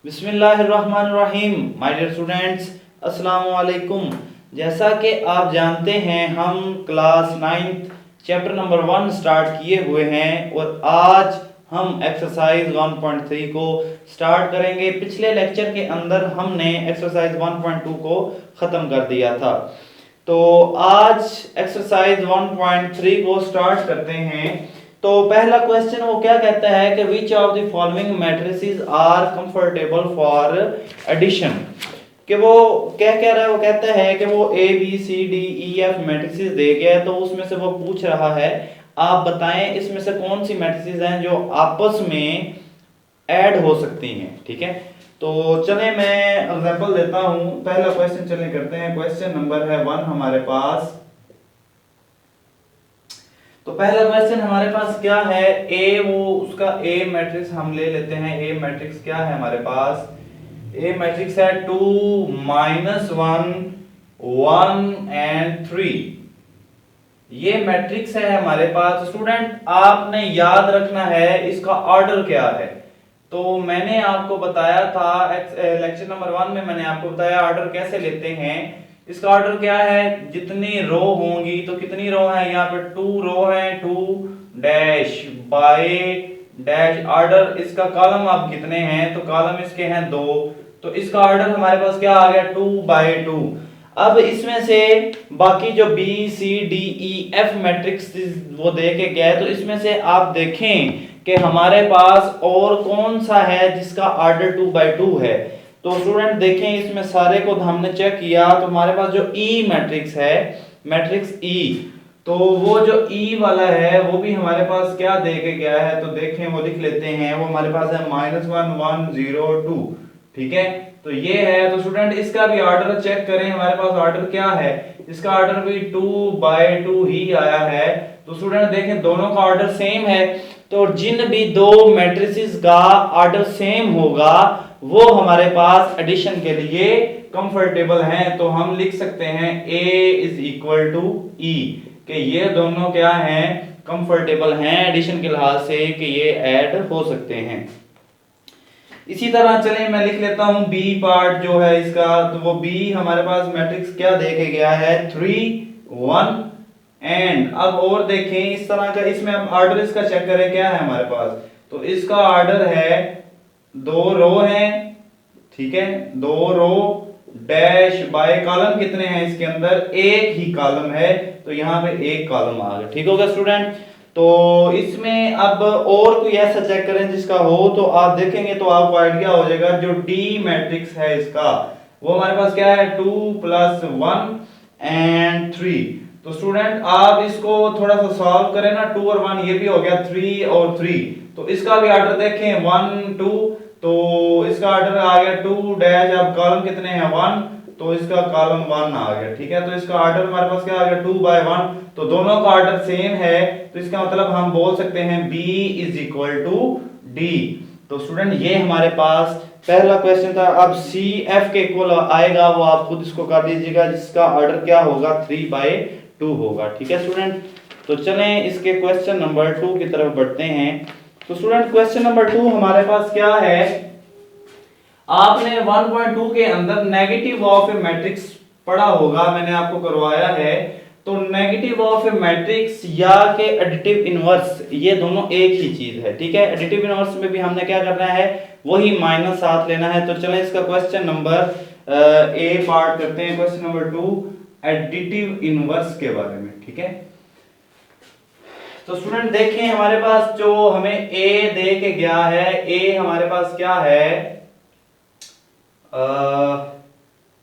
बिस्मिल्लाहिर्रहमानिर्रहीम। My dear students, अस्सलाम वालेकुम। जैसा कि आप जानते हैं हम क्लास 9 चैप्टर नंबर 1 स्टार्ट किए हुए हैं और आज हम एक्सरसाइज 1.3 को स्टार्ट करेंगे। पिछले लेक्चर के अंदर हमने एक्सरसाइज 1.2 को ख़त्म कर दिया था, तो आज एक्सरसाइज 1.3 को स्टार्ट करते हैं। तो पहला क्वेश्चन वो क्या कहता है कि which of the following matrices are comfortable for addition. कि वो क्या कह रहा है, वो कहता है कि वो A B C D E F matrices दे गया है, तो उसमें से वो पूछ रहा है आप बताएं इसमें से कौन सी मैट्रिसेस हैं जो आपस में ऐड हो सकती हैं। ठीक है, तो चले मैं एग्जांपल देता हूं। पहला क्वेश्चन चले करते हैं। क्वेश्चन नंबर है 1 हमारे पास। तो पहला क्वेश्चन हमारे पास क्या है, ए वो उसका ए मैट्रिक्स हम ले लेते हैं। ए मैट्रिक्स क्या है हमारे पास, ए मैट्रिक्स है 2 -1 1 एंड 3। ये मैट्रिक्स है हमारे पास। स्टूडेंट आपने याद रखना है इसका ऑर्डर क्या है। तो मैंने आपको बताया था लेक्चर नंबर 1 में, मैंने आपको बताया ऑर्डर कैसे लेते हैं। इसका ऑर्डर क्या है, जितनी रो होंगी, तो कितनी रो है यहाँ पे 2 रो है, 2 डैश बाय डैश। ऑर्डर इसका कॉलम अब कितने हैं, तो कॉलम इसके हैं 2, तो इसका ऑर्डर हमारे पास क्या आ गया 2 बाय 2। अब इसमें से बाकी जो B C D E F matrix वो दे के गया है, तो इसमें से आप देखें कि हमारे पास और कौन सा है जिसका ऑर्डर 2 बाय 2 है। तो स्टूडेंट देखें इसमें सारे को हमने चेक किया, तो हमारे पास जो ई मैट्रिक्स है, मैट्रिक्स ई, तो वो जो ई वाला है वो भी हमारे पास क्या दे के गया है, तो देखें वो लिख लेते हैं। वो हमारे पास है -1 1 0 2। ठीक है, तो ये है। तो स्टूडेंट इसका भी ऑर्डर चेक करें, हमारे पास ऑर्डर क्या है, इसका ऑर्डर भी 2 बाय 2 ही आया है। तो स्टूडेंट देखें दोनों का ऑर्डर सेम है, तो जिन भी दो मैट्रिसेस का ऑर्डर सेम होगा वो हमारे पास एडिशन के लिए कंफर्टेबल हैं। तो हम लिख सकते हैं A is equal to E, कि ये दोनों क्या हैं, कंफर्टेबल हैं एडिशन के लिहाज से कि ये ऐड हो सकते हैं। इसी तरह चलिए मैं लिख लेता हूं बी पार्ट जो है इसका। तो वो बी हमारे पास मैट्रिक्स क्या देके गया है 3 1 एंड। अब और देखें इस तरह का, इसमें अब ऑर्डर इसका चेक करें क्या है हमारे पास। तो इसका ऑर्डर है 2 रो हैं, ठीक है, 2 रो डैश बाय कॉलम कितने हैं इसके अंदर, एक ही कॉलम है, तो यहां पे एक कॉलम आ गया। ठीक होगा स्टूडेंट। तो इसमें अब और कोई ऐसा चेक करें जिसका हो, तो आप देखेंगे तो आपको आइडिया हो जाएगा। जो डी मैट्रिक्स है इसका, वो हमारे पास क्या है 2 + 1 एंड 3। तो स्टूडेंट आप इसको थोड़ा सा सॉल्व करें ना, 2 और 1 ये भी हो गया 3 और 3। तो इसका भी ऑर्डर देखें 1 2, तो इसका ऑर्डर आ गया 2 डैश। अब कॉलम कितने हैं 1, तो इसका कॉलम 1 आ गया। ठीक है, तो इसका ऑर्डर हमारे पास क्या आ गया 2 बाय 1। तो दोनों का ऑर्डर सेम है, तो इसका मतलब हम बोल सकते हैं B is equal to D। तो स्टूडेंट ये हमारे पास पहला क्वेश्चन था। अब सी एफ के इक्वल आएगा, वो आप खुद इसको कर दीजिएगा, जिसका ऑर्डर क्या होगा 3 बाय 2 होगा। ठीक है स्टूडेंट, तो चलें इसके क्वेश्चन नंबर 2 की तरफ बढ़ते हैं। तो स्टूडेंट क्वेश्चन नंबर 2 हमारे पास क्या है, आपने 1.2 के अंदर नेगेटिव ऑफ ए मैट्रिक्स पढ़ा होगा, मैंने आपको करवाया है। तो नेगेटिव ऑफ ए मैट्रिक्स या के एडिटिव इनवर्स, ये दोनों एक ही चीज है। ठीक है, एडिटिव इनवर्स में भी हमने क्या करना है, वही माइनस साथ लेना है। तो चलें इसका क्वेश्चन नंबर ए पार्ट करते हैं। क्वेश्चन नंबर 2 एडिटिव इनवर्स के बारे में। ठीक है, तो स्टूडेंट देखें हमारे पास जो हमें ए दे के गया है, ए हमारे पास क्या है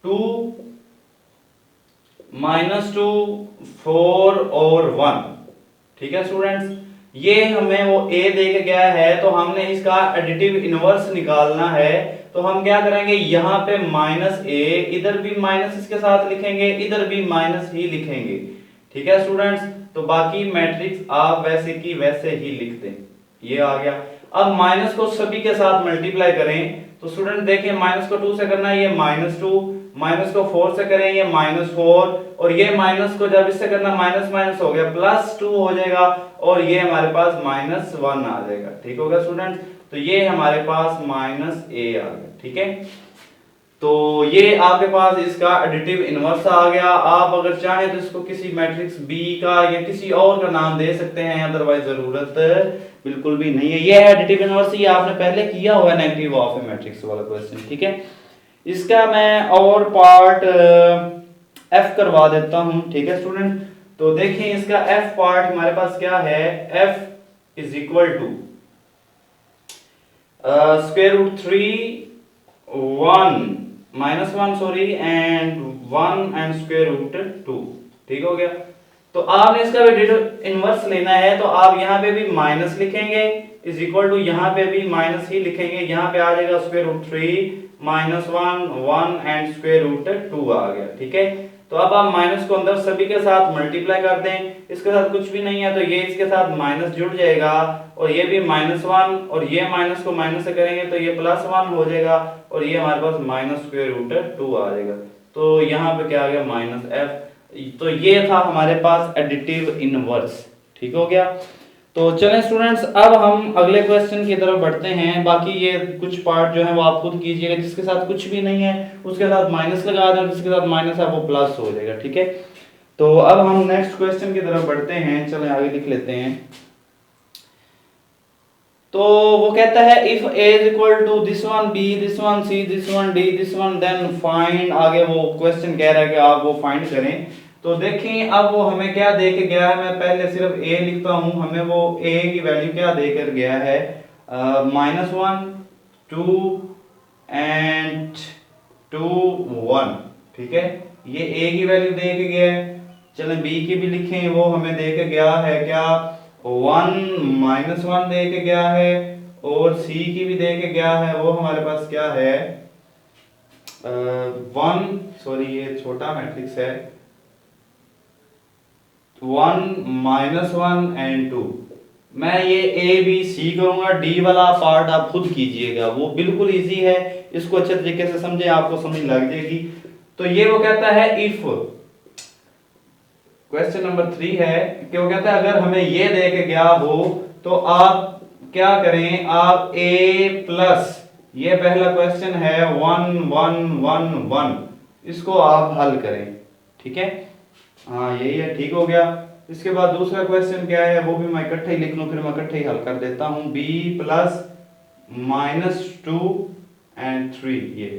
2 -2 4 और 1। ठीक है स्टूडेंट्स, ये हमें वो ए दे के गया है, तो हमने इसका एडिटिव इनवर्स निकालना है। तो हम क्या करेंगे, यहाँ पे -a, इधर भी माइनस इसके साथ लिखेंगे, इधर भी माइनस ही लिखेंगे। ठीक है स्टूडेंट्स, तो बाकी मैट्रिक्स आप वैसे की वैसे ही लिख दें। ये आ गया। अब माइनस को सभी के साथ मल्टीप्लाई करें, तो स्टूडेंट देखिए माइनस को 2 से करना है, ये -2, माइनस को 4 से करें ये -4, और ये माइनस को जब इससे करना माइनस माइनस हो गया +2 हो जाएगा, और ये हमारे पास -1 आ जाएगा। ठीक होगा स्टूडेंट, तो ये हमारे पास -a आ गया। ठीक है, तो ये आपके पास इसका एडिटिव इनवर्स आ गया। आप अगर चाहें तो इसको किसी मैट्रिक्स B का या किसी और का नाम दे सकते हैं, अदरवाइज जरूरत बिल्कुल भी नहीं है। ये है एडिटिव इनवर्स, ये आपने पहले किया हुआ है नेगेटिव ऑफ ए मैट्रिक्स वाला क्वेश्चन। ठीक है, इसका मैं और पार्ट F करवा देता हूं। ठीक है स्टूडेंट, तो देखिए इसका F पार्ट हमारे पास क्या है, F is equal to -1 sorry and 1 and √2। ठीक हो गया, तो आपने इसका भी इनवर्स लेना है, तो आप यहाँ पे भी माइनस लिखेंगे इज इक्वल टू, यहाँ पे भी माइनस ही लिखेंगे, यहाँ पे आ जाएगा √3 -1 एंड √2 आ गया। ठीक है, तो अब आप माइनस को अंदर सभी के साथ मल्टीप्लाई कर दें, इसके साथ कुछ भी नहीं है तो ये इसके साथ माइनस जुड़ जाएगा, और ये भी -1, और ये माइनस को माइनस से करेंगे तो ये +1 हो जाएगा, और ये हमारे पास -√2 आ जाएगा। तो यहाँ पे क्या आ गया, -f। तो ये था हमारे पास एडिटिव इनवर्स। ठीक हो गया, तो चलें स्टूडेंट्स, अब हम अगले क्वेश्चन की तरफ बढ़ते हैं। बाकी ये कुछ पार्ट जो है वो आप खुद कीजिएगा, जिसके साथ कुछ भी नहीं है उसके साथ माइनस लगा दें, जिसके साथ माइनस है वो प्लस हो जाएगा। ठीक है, तो अब हम नेक्स्ट क्वेश्चन की तरफ बढ़ते हैं, चलें आगे लिख लेते हैं। तो वो कहता है if a is equal to this one b, this one c, this one d, this one then find, आगे वो क्वेश्चन कह रहा है कि आप वो फाइंड करें। तो देखें अब वो हमें क्या दे के गया है, मैं पहले सिर्फ a लिखता हूं, हमें वो a की वैल्यू क्या देकर गया है, -1 2 एंड 2 1। ठीक है, ये a की वैल्यू दे के गया है। चलें b की भी लिखें, वो हमें दे के गया है क्या, 1 -1 दे के गया है, और c की भी दे के गया है, वो हमारे पास क्या है 1 सॉरी ये छोटा मैट्रिक्स है, 1 -1 एंड 2। मैं ये a b c करूंगा, d वाला पार्ट आप खुद कीजिएगा, वो बिल्कुल इजी है, इसको अच्छे तरीके से समझे, आपको समझ लग जाएगी। तो ये वो कहता है इफ, क्वेश्चन नंबर 3 है कि वो कहता है अगर हमें ये दे के गया हो तो आप क्या करें, आप a प्लस, ये पहला क्वेश्चन है 1 1 1 1, इसको आप हल करें। ठीक है, हाँ यही है, ठीक हो गया। इसके बाद दूसरा क्वेश्चन क्या है, वो भी मैं इकट्ठे ही लिख लूं, फिर मैं इकट्ठे ही हल कर देता हूं, b प्लस -2 एंड 3 ये।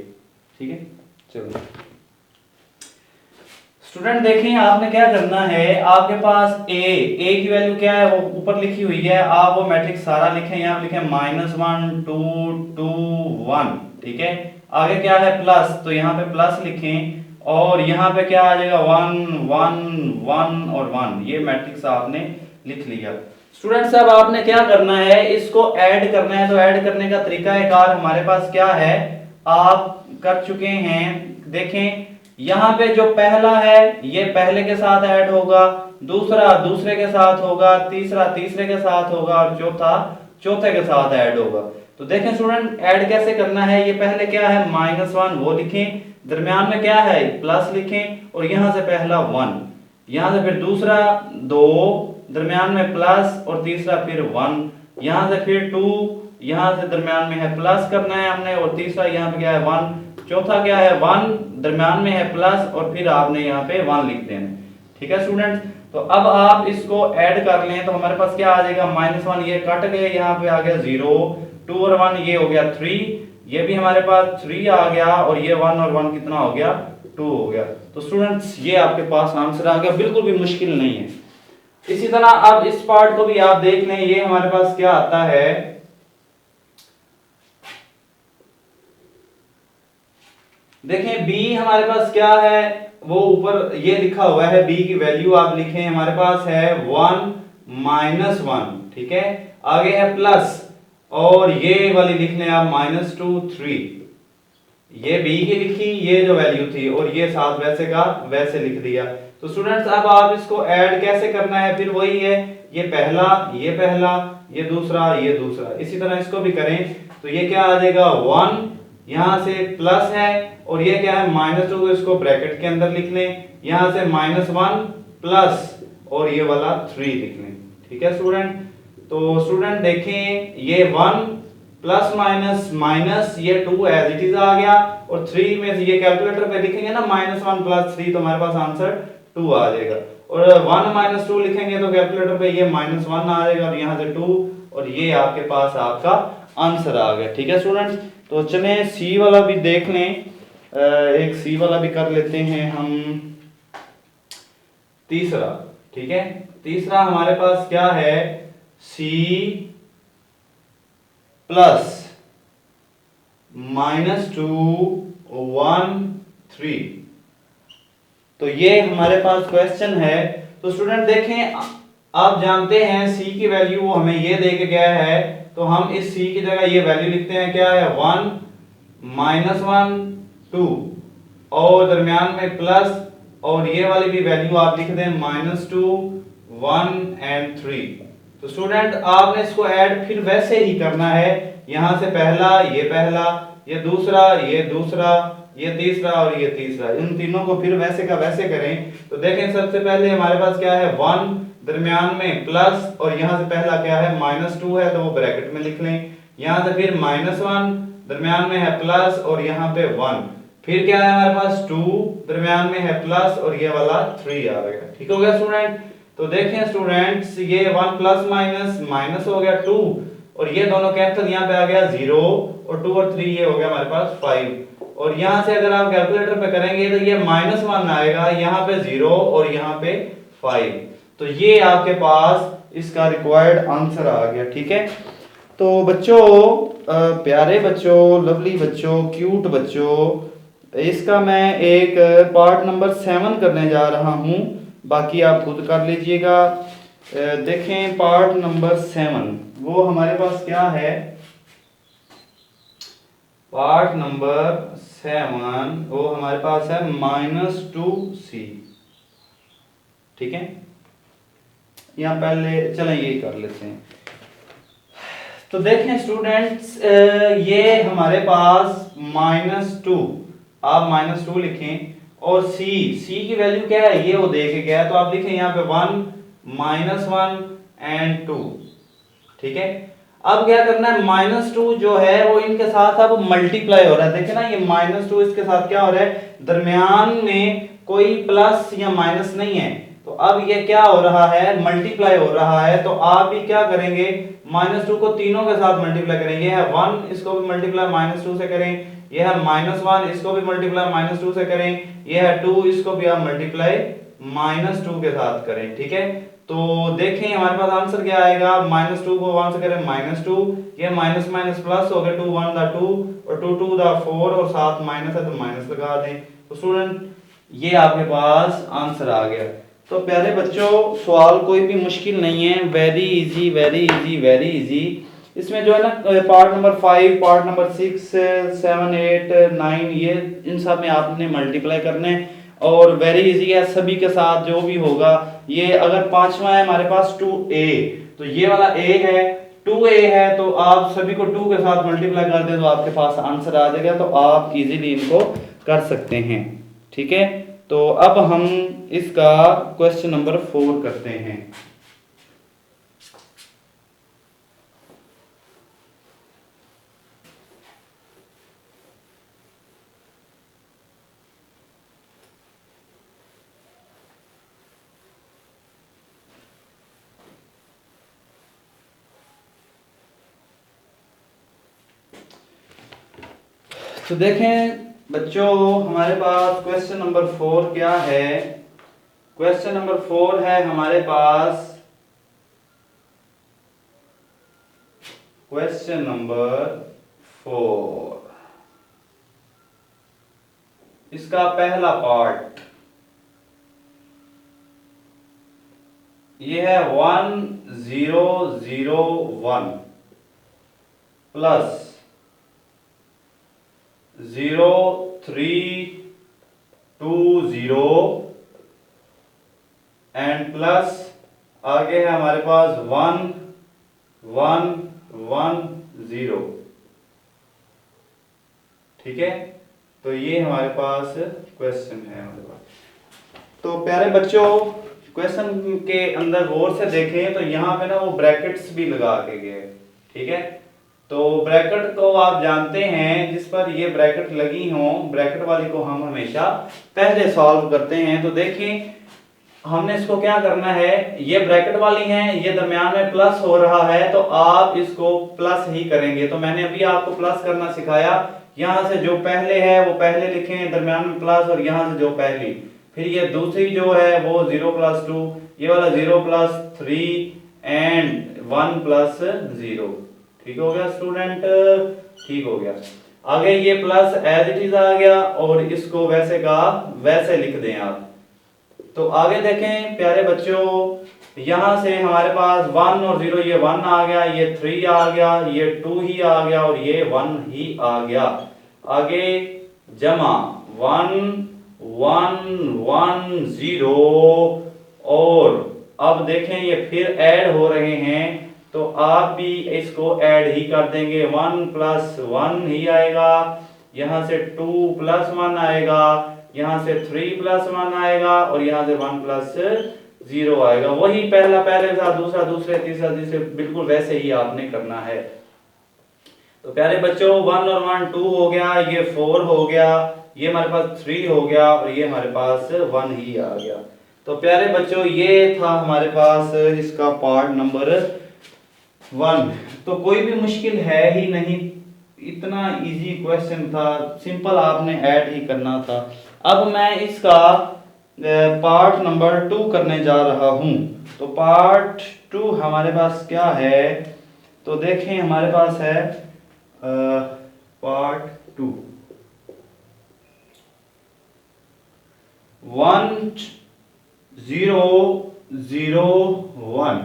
ठीक है, चलो स्टूडेंट देखें आपने क्या करना है, आपके पास a की वैल्यू क्या है, वो ऊपर लिखी हुई है, आप वो मैट्रिक्स सारा लिखें, यहाँ लिखें -1 2 2 1। ठीक है, आगे क्या है प्लस, तो यहाँ पे प्लस लिखें, और यहाँ पे क्या आ जाएगा 1 1 1 और 1, ये मैट्रिक्स आपने लिख लिया। स्टूडेंट्स अब आपने क्या करना है, इसको ऐड करना है, तो ऐड करने का तरीका एक और हमारे पास क्या है, आप कर चुके हैं। देखें यहाँ पे जो पहला है ये पहले के साथ ऐड होगा, दूसरा दूसरे के साथ होगा, तीसरा तीसरे के साथ होगा, और चौथा चौथे के साथ ऐड होगा। तो देखें स्टूडेंट ऐड कैसे करना है, ये पहले क्या है -1 वो लिखें, दरमियान में क्या है प्लस लिखें, और यहां से पहला 1, यहां से फिर दूसरा 2, दरमियान में प्लस, और तीसरा फिर 1, यहां से फिर 2, यहां से दरमियान में है प्लस करना है हमने, और तीसरा यहाँ पे क्या है 1, चौथा क्या है 1, दरमियान में है प्लस, और फिर आपने यहाँ पे 1 लिख देना। ठीक है स्टूडेंट, तो अब आप इसको ऐड कर लें, तो हमारे पास क्या आ जाएगा -1 ये कट गए, यहाँ पे आ गया 0, 2 और 1 ये हो गया 3, ये भी हमारे पास 3 आ गया, और ये 1 और 1 कितना हो गया 2 हो गया। तो स्टूडेंट्स ये आपके पास आंसर आ गया, बिल्कुल भी मुश्किल नहीं है। इसी तरह अब इस पार्ट को भी आप देख लें, ये हमारे पास क्या आता है, देखें b हमारे पास क्या है, वो ऊपर ये लिखा हुआ है, b की वैल्यू आप लिखें, हमारे पास है 1 -1। ठीक है, आगे है प्लस, और ये वाली लिख लें आप -2 3, ये b की लिखी, ये जो वैल्यू थी, और ये साथ वैसे का वैसे लिख दिया। तो स्टूडेंट्स अब आप इसको ऐड कैसे करना है, फिर वही है, ये पहला ये दूसरा ये दूसरा, इसी तरह इसको भी करें, तो ये क्या आ जाएगा 1 यहाँ से प्लस है और ये क्या है -2, तो इसको ब्रैकेट के अंदर लिख लें। यहाँ से -1 प्लस और ये वाला 3 लिख लें। ठीक है स्टूडेंट, तो स्टूडेंट देखें ये 1 प्लस माइनस माइनस ये 2 एज इट इज आ गया और 3 में से ये कैलकुलेटर पे लिखेंगे ना -1 प्लस 3 तो हमारे पास आंसर 2 आ जाएगा और 1 2 लिखेंगे तो कैलकुलेटर पे ये -1 आ जाएगा और यहाँ से 2 और ये आपके पास आपका आंसर आ गया। ठीक है स्टूडेंट्स, तो चलें सी वाला भी देख लें। एक सी वाला भी कर लेते हैं हम, तीसरा। ठीक है, तीसरा हमारे पास क्या है, c प्लस -2 1 3। तो ये हमारे पास क्वेश्चन है। तो स्टूडेंट देखें, आप जानते हैं c की वैल्यू वो हमें ये दे के गया है, तो हम इस c की जगह ये वैल्यू लिखते हैं, क्या है 1 -1 2 और दरमियान में प्लस और ये वाली भी वैल्यू आप लिख दें -2 1 एंड 3। तो स्टूडेंट आपने इसको ऐड फिर वैसे ही करना है, यहां से पहला, ये दूसरा, ये तीसरा और ये तीसरा, इन तीनों को फिर वैसे का वैसे करें। तो देखें सबसे पहले हमारे पास क्या है 1 दरमियान में प्लस और यहां से पहला क्या है -2 है तो वो ब्रैकेट में लिख लें। यहां से फिर -1 दरमियान में है प्लस और यहाँ पे 1, फिर क्या है हमारे पास 2 दरमियान में है प्लस और ये वाला 3 आ गया। ठीक हो गया स्टूडेंट, तो देखें स्टूडेंट्स ये 1 प्लस माइनस माइनस हो गया 2 और ये दोनों कैंसिल, यहाँ पे आ गया 0 और 2 और 3 ये हो गया हमारे पास 5 और यहाँ से अगर आप कैलकुलेटर पे करेंगे तो ये -1 आएगा, यहाँ पे 0 और यहाँ पे 5। तो ये आपके पास इसका रिक्वायर्ड आंसर आ गया। ठीक है, तो बच्चों, प्यारे बच्चों, लवली बच्चों, क्यूट बच्चों, इसका मैं एक पार्ट नंबर 7 करने जा रहा हूँ, बाकी आप खुद कर लीजिएगा। देखें पार्ट नंबर 7 वो हमारे पास क्या है, पार्ट नंबर 7 वो हमारे पास है -2c। ठीक है, यहाँ पहले चलें ये कर लेते हैं। तो देखें स्टूडेंट्स, ये हमारे पास -2, आप -2 लिखें और c की वैल्यू क्या है ये वो दे के गया है, तो आप लिखें यहाँ पे 1 -1 एंड 2। ठीक है, अब क्या करना है, -2 जो है वो इनके साथ अब मल्टीप्लाई हो रहा है। देखें ना ये -2 इसके साथ क्या हो रहा है, दरमियान में कोई प्लस या माइनस नहीं है, तो अब ये क्या हो रहा है, मल्टीप्लाई हो रहा है। तो आप भी क्या करेंगे, -2 को तीनों के साथ मल्टीप्लाई करेंगे। ये है 1, इसको भी मल्टीप्लाई -2 से करें, ये है -1, इसको भी मल्टीप्लाई -2 से करें, ये है 2, इसको भी आप मल्टीप्लाई -2 के साथ करें। ठीक है, तो देखें हमारे पास आंसर क्या आएगा, -2 को 1 से करें -2, ये माइनस माइनस प्लस हो गया, 2 1 दा 2 और 2 2 दा 4 और साथ माइनस है तो माइनस लगा दें। तो स्टूडेंट ये आपके पास आंसर आ गया। तो प्यारे बच्चों, सवाल कोई भी मुश्किल नहीं है, very easy very easy very easy. इसमें जो है ना पार्ट नंबर 5, पार्ट नंबर 6 7 8 9 ये इन सब में आपने मल्टीप्लाई करने और वेरी इजी है सभी के साथ जो भी होगा। ये अगर पांचवा है हमारे पास 2a, तो ये वाला a है, 2a है, तो आप सभी को 2 के साथ मल्टीप्लाई कर दें तो आपके पास आंसर आ जाएगा। तो आप इजीली इनको कर सकते हैं। ठीक है, तो अब हम इसका क्वेश्चन नंबर 4 करते हैं। तो देखें बच्चों, हमारे पास क्वेश्चन नंबर 4 क्या है, क्वेश्चन नंबर 4 है हमारे पास, क्वेश्चन नंबर 4 इसका पहला पार्ट ये है 1 0 0 1 प्लस 0 3 2 0 एंड प्लस आगे है हमारे पास 1 1 1 0। ठीक है, तो ये हमारे पास क्वेश्चन है हमारे पास। तो प्यारे बच्चों क्वेश्चन के अंदर गौर से देखें तो यहाँ पे ना वो ब्रैकेट्स भी लगा के गए, ठीक है। तो ब्रैकेट तो आप जानते हैं, जिस पर ये ब्रैकेट लगी हो, ब्रैकेट वाली को हम हमेशा पहले सॉल्व करते हैं। तो देखें हमने इसको क्या करना है, ये ब्रैकेट वाली है, ये दरमियान में प्लस हो रहा है, तो आप इसको प्लस ही करेंगे। तो मैंने अभी आपको प्लस करना सिखाया, यहां से जो पहले है वो पहले लिखें, दरमियान में प्लस, और यहां से जो पहली, फिर ये दूसरी जो है वो 0+2, ये वाला 0+3 एंड 1+0। ठीक हो गया स्टूडेंट, ठीक हो गया। आगे ये प्लस एज इट इज आ गया, और इसको वैसे का वैसे लिख दें आप। तो आगे देखें प्यारे बच्चों, यहां से हमारे पास 1 और 0, ये 1 आ गया, ये 3 आ गया, ये 2 ही आ गया, और ये 1 ही आ गया। आगे जमा 1 1 1 0, और अब देखें ये फिर ऐड हो रहे हैं, तो आप भी इसको ऐड ही कर देंगे। 1+1 ही आएगा, यहां से 2+1 आएगा, यहां से 3+1 आएगा, और यहां से 1+0 आएगा। वही पहला पहले था, दूसरा दूसरे, तीसरा तीसरे, बिल्कुल वैसे ही आपने करना है। तो प्यारे बच्चों 1 और 1 2 हो गया, ये 4 हो गया, ये हमारे पास 3 हो गया, और ये हमारे पास 1 ही आ गया। तो प्यारे बच्चों ये था हमारे पास इसका पार्ट नंबर 1। तो कोई भी मुश्किल है ही नहीं, इतना इजी क्वेश्चन था, सिंपल आपने ऐड ही करना था। अब मैं इसका पार्ट नंबर 2 करने जा रहा हूं। तो पार्ट 2 हमारे पास क्या है, तो देखें हमारे पास है पार्ट 2 1 0 0 1,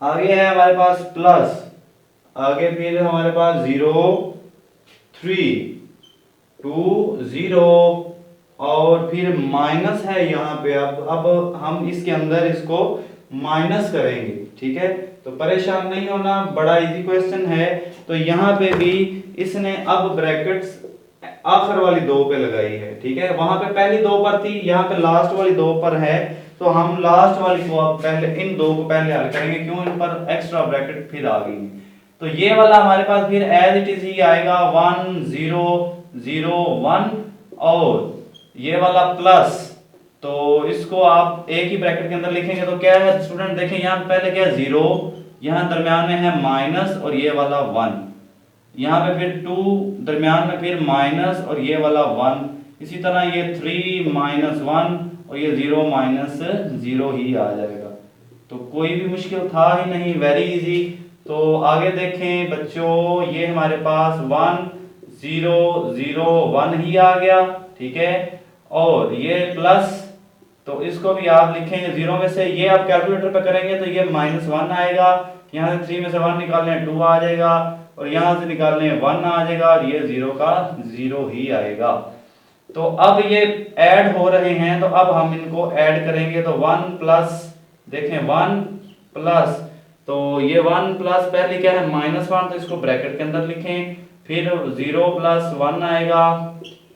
आगे है हमारे पास प्लस, आगे फिर हमारे पास 0 3 2 0, और फिर माइनस है यहाँ पे। अब हम इसके अंदर इसको माइनस करेंगे, ठीक है। तो परेशान नहीं होना, बड़ा इजी क्वेश्चन है। तो यहाँ पे भी इसने अब ब्रैकेट्स आखिर वाली 2 पे लगाई है, ठीक है। वहां पे पहली 2 पर थी, यहाँ पे लास्ट वाली 2 पर है, तो हम लास्ट वाली को अब पहले इन 2 को पहले हल करेंगे, क्यों इन पर एक्स्ट्रा ब्रैकेट फिर आ गई। तो ये वाला हमारे पास फिर एज इट इज ही आएगा 1 0 0 1, और ये वाला प्लस, तो इसको आप एक ही ब्रैकेट के अंदर लिखेंगे तो क्या है स्टूडेंट, देखें यहाँ पहले क्या है 0, यहाँ दरमियान में है माइनस, और ये वाला 1, यहाँ पे फिर 2 दरमियान में फिर माइनस, और ये वाला 1, इसी तरह ये 3 -1, और ये 0 -0 ही आ जाएगा। तो कोई भी मुश्किल था ही नहीं, वेरी इजी। तो आगे देखें बच्चों, ये हमारे पास 1 0 0 1 ही आ गया, ठीक है। और ये प्लस, तो इसको भी आप लिखेंगे 0 में से, ये आप कैलकुलेटर पे करेंगे तो ये -1 आएगा, यहाँ से 3 में से 1 निकालने 2 आ जाएगा, और यहाँ से निकालने 1 आ जाएगा, और ये 0 का 0 ही आएगा। तो अब ये ऐड हो रहे हैं, तो अब हम इनको ऐड करेंगे। तो 1 प्लस, देखें 1 प्लस, तो ये 1 प्लस पहले क्या है -1, तो इसको ब्रैकेट के अंदर लिखें, फिर 0+1 आएगा,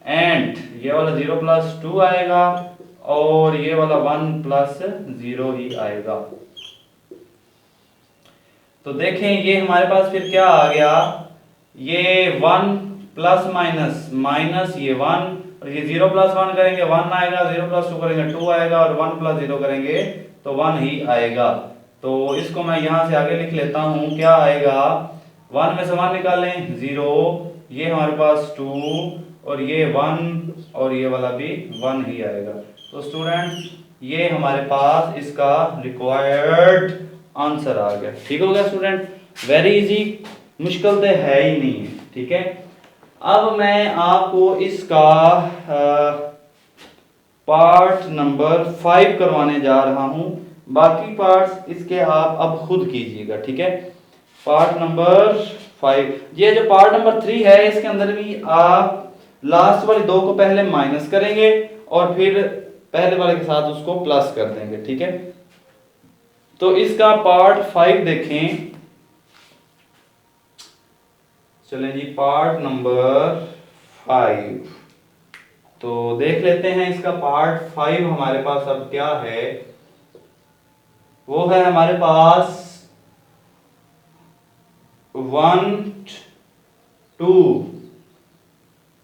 एंड ये वाला 0+2 आएगा, और ये वाला 1+0 ही आएगा। तो देखें ये हमारे पास फिर क्या आ गया, ये 1 प्लस माइनस माइनस ये 1, और ये 0+1 करेंगे 1 आएगा, 0+2 करेंगे 2 आएगा, और 1+0 करेंगे तो 1 ही आएगा। तो इसको मैं यहां से आगे लिख लेता हूं, क्या आएगा, 1 में से 1 निकालें 0, ये हमारे पास 2, और ये 1, और ये वाला भी 1 ही आएगा। तो स्टूडेंट्स ये हमारे पास इसका रिक्वायर्ड आंसर आ गया, ठीक हो गया स्टूडेंट, वेरी इजी, मुश्किल तो है ही नहीं है, ठीक है। अब मैं आपको इसका पार्ट नंबर 5 करवाने जा रहा हूं, बाकी पार्ट्स इसके आप अब खुद कीजिएगा, ठीक है। पार्ट नंबर 5, ये जो पार्ट नंबर 3 है, इसके अंदर भी आप लास्ट वाली 2 को पहले माइनस करेंगे, और फिर पहले वाले के साथ उसको प्लस कर देंगे, ठीक है। तो इसका पार्ट 5 देखें चलें जी पार्ट नंबर 5। तो देख लेते हैं इसका पार्ट 5 हमारे पास अब क्या है। वो है हमारे पास 1 2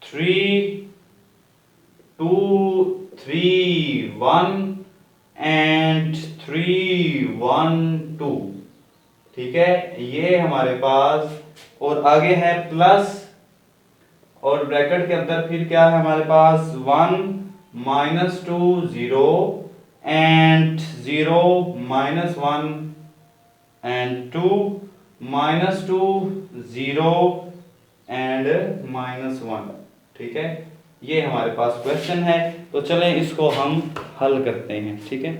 3 2 3 1 एंड 3 1 2। ठीक है, ये हमारे पास, और आगे है प्लस, और ब्रैकेट के अंदर फिर क्या है हमारे पास 1 -2 0 एंड 0 -1 एंड 2 -2 0 एंड -1। ठीक है, ये हमारे पास क्वेश्चन है। तो चलें इसको हम हल करते हैं। ठीक है,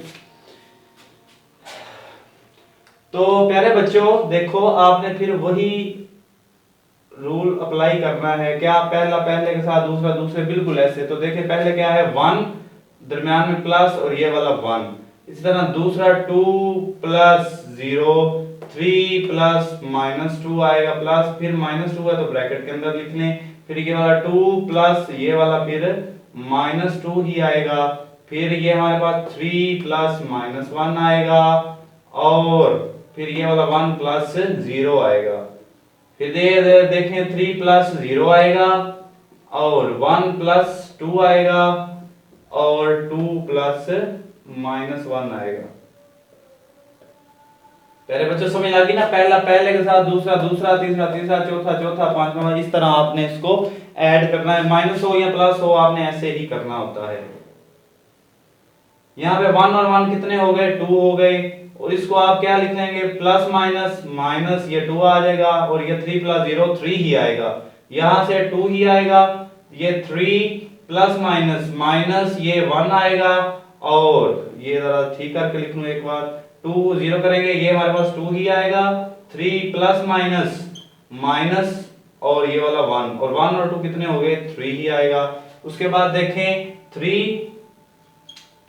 तो प्यारे बच्चों देखो, आपने फिर वही रूल अप्लाई करना है। क्या, पहला पहले के साथ, दूसरा दूसरे, बिल्कुल ऐसे। तो देखिए पहले क्या है 1, दरमियान में प्लस और ये वाला 1। इसी तरह दूसरा 2 + 0 3 + -2 आएगा प्लस, फिर -2 है तो ब्रैकेट के अंदर लिख लें, फिर ये वाला 2 प्लस ये वाला फिर -2 ही आएगा, फिर ये हमारे पास 3 + -1 आएगा, और फिर ये वाला 1 + 0 आएगा। फिर देखें 3 + 0 आएगा, और 1 + 2 आएगा, और 2 + -1 आएगा। पहले बच्चों समझ आ गई ना, पहला पहले के साथ, दूसरा दूसरा, तीसरा तीसरा, चौथा चौथा, पांचवा, इस तरह आपने इसको ऐड करना है। माइनस हो या प्लस हो, आपने ऐसे ही करना होता है। यहाँ पे 1 और 1 कितने हो गए, 2 हो गए, और इसको आप क्या लिख लेंगे, प्लस माइनस माइनस, ये 2 आ जाएगा, और ये 3 + 0 3 ही आएगा, यहां से 2 ही आएगा, ये 3 प्लस माइनस माइनस ये 1 आएगा, और ये जरा ठीक करके लिख लूं एक बार, 2 0 करेंगे, ये हमारे पास 2 ही आएगा, 3 प्लस माइनस माइनस, और ये वाला 1, और 1 और 2 कितने हो गए, 3 ही आएगा। उसके बाद देखें 3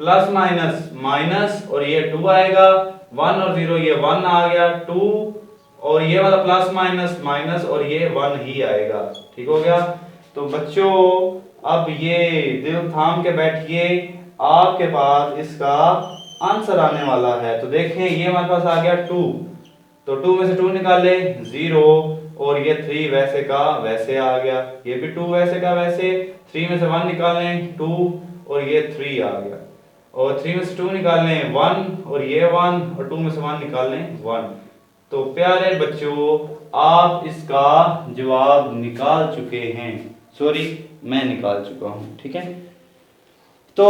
प्लस माइनस माइनस, और ये 2 आएगा, 1 और 0 ये 1 आ गया, 2, और ये वाला प्लस माइनस माइनस, और ये 1 ही आएगा। ठीक हो गया। तो बच्चों अब ये दिल थाम के बैठिए, आपके पास इसका आंसर आने वाला है। तो देखें ये हमारे पास आ गया 2, तो 2 में से 2 निकाले 0, और ये 3 वैसे का वैसे आ गया, ये भी 2 वैसे का वैसे, 3 में से 1 निकालें 2, और ये 3 आ गया, और 3 में से 2 निकालें 1, और ये 1, और 2 में से 1 निकालें 1। तो प्यारे बच्चों आप इसका जवाब निकाल चुके हैं, सॉरी मैं निकाल चुका हूं। ठीक है, तो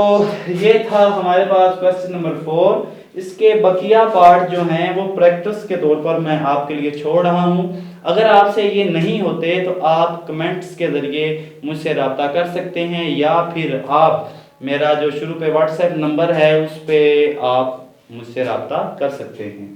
ये था हमारे पास क्वेश्चन नंबर 4। इसके बकिया पार्ट जो हैं वो प्रैक्टिस के तौर पर मैं आपके लिए छोड़ रहा हूं। अगर आपसे ये नहीं होते तो आप कमेंट्स के जरिए मुझसे रब्ता कर सकते हैं, या फिर आप मेरा जो शुरू पे व्हाट्सएप नंबर है उस पे आप मुझसे रब्ता कर सकते हैं।